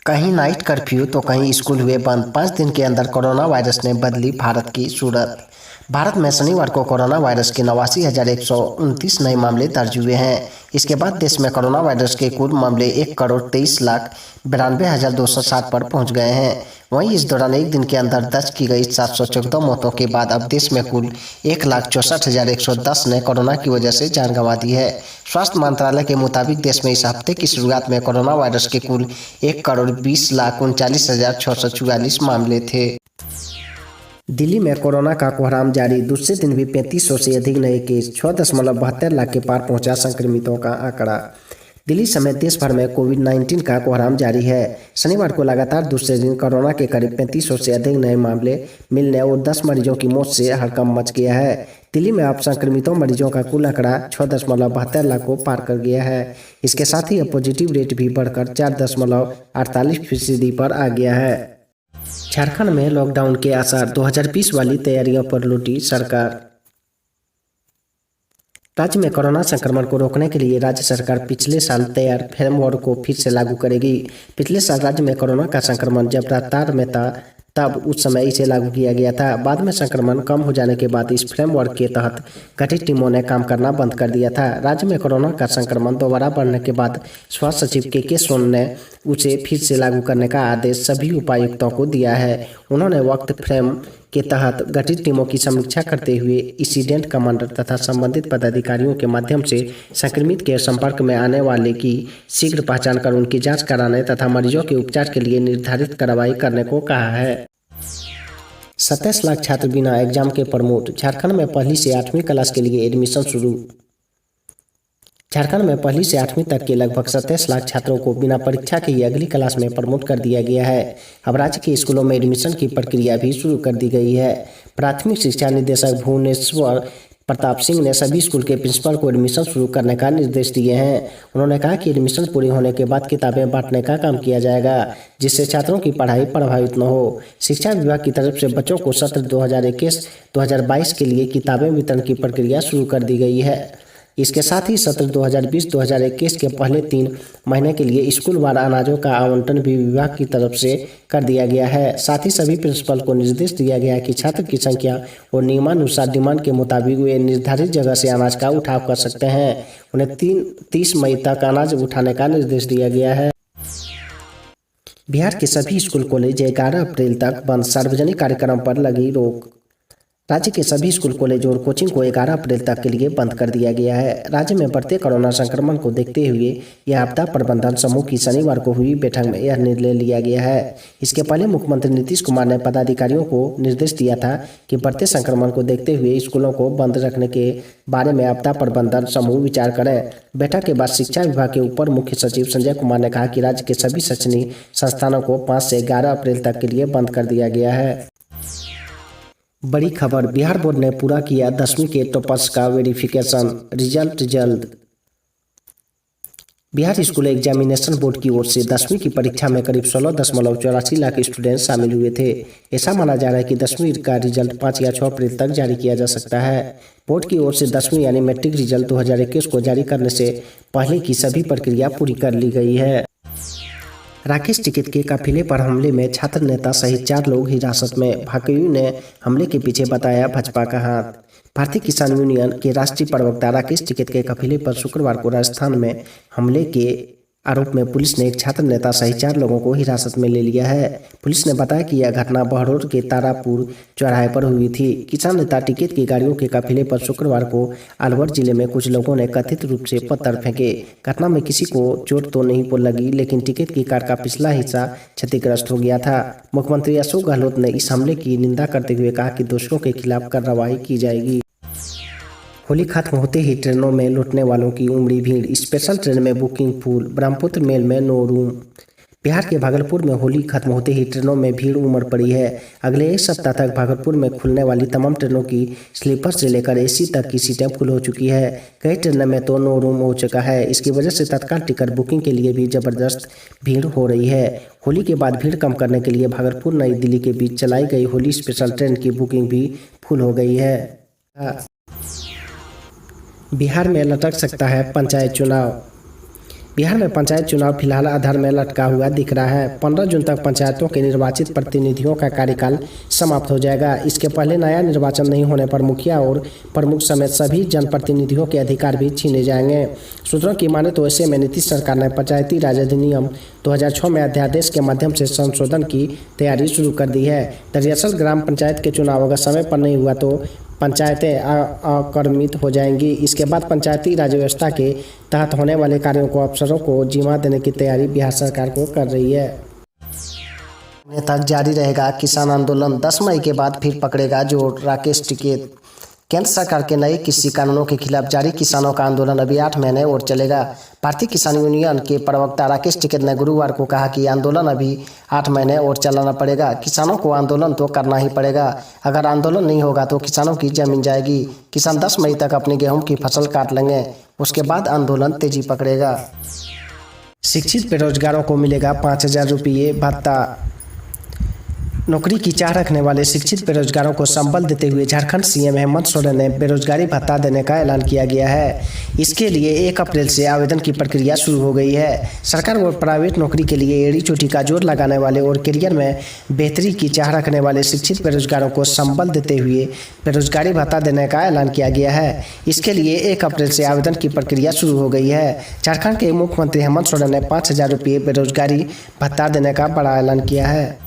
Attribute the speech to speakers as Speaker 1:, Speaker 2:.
Speaker 1: कहीं night curfew तो कहीं स्कूल हुए बंद। 5 दिन के अंदर कोरोना वायरस ने बदली भारत की सूरत। भारत में शनिवार को कोरोना वायरस के 89,129 नए मामले दर्ज हुए हैं। इसके बाद देश में कोरोना वायरस के कुल मामले 1,23,92,260 पर पहुंच गए हैं। वहीं इस दौरान एक दिन के अंदर दर्ज की गई 714 मौतों के बाद अब देश में कुल 1,64,110 ने कोरोना की वजह से जान गंवा दी है। स्वास्थ्य मंत्रालय के मुताबिक देश में इस हफ्ते की शुरुआत में कोरोना वायरस के कुल 1,20,39,644 मामले थे। दिल्ली में कोरोना का कोहराम जारी। दूसरे दिन भी 3500 से अधिक नए केस, 6.72 लाख के पार पहुंचा संक्रमितों का आंकड़ा। दिल्ली समेत देश भर में कोविड-19 का कोहराम जारी है। शनिवार को लगातार दूसरे दिन कोरोना के करीब 3500 से अधिक नए मामले मिलने और 10 मरीजों की मौत से हड़कंप मच गया है। दिल्ली में अब संक्रमितों मरीजों का कुल आंकड़ा 6.72 लाख को पार कर गया है। इसके साथ ही अब पॉजिटिव रेट भी बढ़कर 4.48% पर आ गया है। झारखंड में लॉकडाउन के आसार, 2020 वाली तैयारियों पर लौटी सरकार। राज्य में कोरोना संक्रमण को रोकने के लिए राज्य सरकार पिछले साल तैयार फ्रेमवर्क को फिर से लागू करेगी। पिछले साल राज्य में कोरोना का संक्रमण जब रफ्तार में था तब उस समय इसे लागू किया गया था। बाद में संक्रमण कम हो जाने के बाद इस फ्रेमवर्क के तहत गठित टीमों ने काम करना बंद कर दिया था। राज्य में कोरोना का संक्रमण दोबारा बढ़ने के बाद स्वास्थ्य सचिव के सोन ने उसे फिर से लागू करने का आदेश सभी उपायुक्तों को दिया है। उन्होंने वक्त फ्रेम के तहत गठित टीमों की समीक्षा करते हुए इंसिडेंट कमांडर तथा संबंधित पदाधिकारियों के माध्यम से संक्रमित के संपर्क में आने वाले की शीघ्र पहचान कर उनकी जांच कराने तथा मरीजों के उपचार के लिए निर्धारित कार्रवाई करने को कहा है। 27 लाख छात्र बिना एग्जाम के प्रमोट। झारखंड में पहली से 8वीं क्लास के लिए एडमिशन शुरू। झारखंड में पहली से 8वीं तक के लगभग 27 लाख छात्रों को बिना परीक्षा के ही अगली क्लास में प्रमोट कर दिया गया है। अब राज्य के स्कूलों में एडमिशन की प्रक्रिया भी शुरू कर दी गई है। प्राथमिक शिक्षा निदेशक भुवनेश्वर प्रताप सिंह ने सभी स्कूल के प्रिंसिपल को एडमिशन शुरू करने का निर्देश दिए हैं। उन्होंने कहा कि एडमिशन पूरी होने के बाद किताबें बांटने का काम किया जाएगा, जिससे छात्रों की पढ़ाई प्रभावित न हो। शिक्षा विभाग की तरफ से बच्चों को सत्र 2021-2022 के लिए किताबें वितरण की प्रक्रिया शुरू कर दी गई है। इसके साथ ही सत्र 2020-2021 के पहले 3 महीने के लिए स्कूलवार अनाजों का आवंटन भी विभाग की तरफ से कर दिया गया है। साथ ही सभी प्रिंसिपल को निर्देश दिया गया है कि छात्र की संख्या और नियमानुसार डिमांड के मुताबिक वे निर्धारित जगह से अनाज का उठाव कर सकते हैं। उन्हें 30 मई तक अनाज उठाने का निर्देश दिया गया है। बिहार के सभी स्कूल कॉलेज 11 अप्रैल तक बंद। सार्वजनिक कार्यक्रम पर लगी रोक। राज्य के सभी स्कूल कॉलेज और कोचिंग को 11 अप्रैल तक के लिए बंद कर दिया गया है। राज्य में बढ़ते कोरोना संक्रमण को देखते हुए यह आपदा प्रबंधन समूह की शनिवार को हुई बैठक में यह निर्णय लिया गया है। इसके पहले मुख्यमंत्री नीतीश कुमार ने पदाधिकारियों को निर्देश दिया था कि बढ़ते संक्रमण को देखते हुए स्कूलों को बंद रखने के बारे में आपदा प्रबंधन समूह विचार करें। बैठक के बाद शिक्षा विभाग के उपर मुख्य सचिव संजय कुमार ने कहा कि राज्य के सभी शैक्षणिक संस्थानों को 5 से 11 अप्रैल तक के लिए बंद कर दिया गया है। बड़ी खबर, बिहार बोर्ड ने पूरा किया 10वीं के टॉपर्स का वेरिफिकेशन, रिजल्ट जल्द। बिहार स्कूल एग्जामिनेशन बोर्ड की ओर से 10वीं की परीक्षा में करीब 16.84 लाख स्टूडेंट शामिल हुए थे। ऐसा माना जा रहा है कि 10वीं का रिजल्ट 5 या 6 अप्रैल तक जारी किया जा सकता है। बोर्ड की ओर से 10वीं यानी मैट्रिक रिजल्ट 2021 को जारी करने से पहले की सभी प्रक्रिया पूरी कर ली गई है। राकेश टिकैत के काफिले पर हमले में छात्र नेता सहित 4 लोग हिरासत में। भाकयू ने हमले के पीछे बताया भाजपा का हाथ। भारतीय किसान यूनियन के राष्ट्रीय प्रवक्ता राकेश टिकैत के काफिले पर शुक्रवार को राजस्थान में हमले के आरोप में पुलिस ने एक छात्र नेता सहित 4 लोगों को हिरासत में ले लिया है। पुलिस ने बताया कि यह घटना बहरोड के तारापुर चौराहे पर हुई थी। किसान नेता टिकैत की गाड़ियों के काफिले पर शुक्रवार को अलवर जिले में कुछ लोगों ने कथित रूप से पत्थर फेंके। घटना में किसी को चोट तो नहीं लगी, लेकिन टिकैत की कार का पिछला हिस्सा क्षतिग्रस्त हो गया था। मुख्यमंत्री अशोक गहलोत ने इस हमले की निंदा करते हुए कहा कि दोषियों के खिलाफ कार्रवाई की जाएगी। होली खत्म होते ही ट्रेनों में लौटने वालों की उमड़ी भीड़। स्पेशल ट्रेन में बुकिंग फुल। ब्रह्मपुत्र मेल में नो रूम। बिहार के भागलपुर में होली खत्म होते ही ट्रेनों में भीड़ उमड़ पड़ी है। अगले 1 सप्ताह तक भागलपुर में खुलने वाली तमाम ट्रेनों की स्लीपर से लेकर एसी तक की सीटें फुल हो चुकी है। कई ट्रेनों में तो नो रूम हो चुका है। इसकी वजह से तत्काल टिकट बुकिंग के लिए भी जबरदस्त भीड़ हो रही है। होली के बाद भीड़ कम करने के लिए भागलपुर नई दिल्ली के बीच चलाई गई होली स्पेशल ट्रेन की बुकिंग भी फुल हो गई है। बिहार में लटक सकता है पंचायत चुनाव। बिहार में पंचायत चुनाव फिलहाल अधर में लटका हुआ दिख रहा है। 15 जून तक पंचायतों के निर्वाचित प्रतिनिधियों का कार्यकाल समाप्त हो जाएगा। इसके पहले नया निर्वाचन नहीं होने पर मुखिया और प्रमुख समेत सभी जनप्रतिनिधियों के अधिकार भी छीने जाएंगे। सूत्रों की माने तो ऐसे में नीतीश सरकार ने पंचायती राज अधिनियम 2006 में अध्यादेश के माध्यम से संशोधन की तैयारी शुरू कर दी है। दरअसल ग्राम पंचायत के चुनाव अगर समय पर नहीं हुआ तो पंचायतें अकर्मित हो जाएंगी। इसके बाद पंचायती राज व्यवस्था के तहत होने वाले कार्यों को अफसरों को जिम्मा देने की तैयारी बिहार सरकार को कर रही है। तक जारी रहेगा किसान आंदोलन। 10 मई के बाद फिर पकड़ेगा जोर, राकेश टिकैत। केंद्र सरकार के नए कृषि कानूनों के खिलाफ जारी किसानों का आंदोलन अभी 8 महीने और चलेगा। भारतीय किसान यूनियन के प्रवक्ता राकेश टिकैत ने गुरुवार को कहा कि आंदोलन अभी 8 महीने और चलाना पड़ेगा। किसानों को आंदोलन तो करना ही पड़ेगा। अगर आंदोलन नहीं होगा तो किसानों की जमीन जाएगी। किसान 10 मई तक अपनी गेहूं की फसल काट लेंगे, उसके बाद आंदोलन तेजी पकड़ेगा। शिक्षित बेरोजगारों को मिलेगा 5,000 रुपये भत्ता। नौकरी की चाह रखने वाले शिक्षित बेरोजगारों को संबल देते हुए झारखंड सीएम हेमंत सोरेन ने बेरोजगारी भत्ता देने का ऐलान किया गया है। इसके लिए 1 अप्रैल से आवेदन की प्रक्रिया शुरू हो गई है। सरकार व प्राइवेट नौकरी के लिए एड़ी चोटी का जोर लगाने वाले और करियर में बेहतरी की चाह रखने वाले शिक्षित बेरोजगारों को संबल देते हुए बेरोजगारी भत्ता देने का ऐलान किया गया है। इसके लिए 1 अप्रैल से आवेदन की प्रक्रिया शुरू हो गई है। झारखंड के मुख्यमंत्री हेमंत सोरेन ने 5,000 रुपये बेरोजगारी भत्ता देने का बड़ा ऐलान किया है।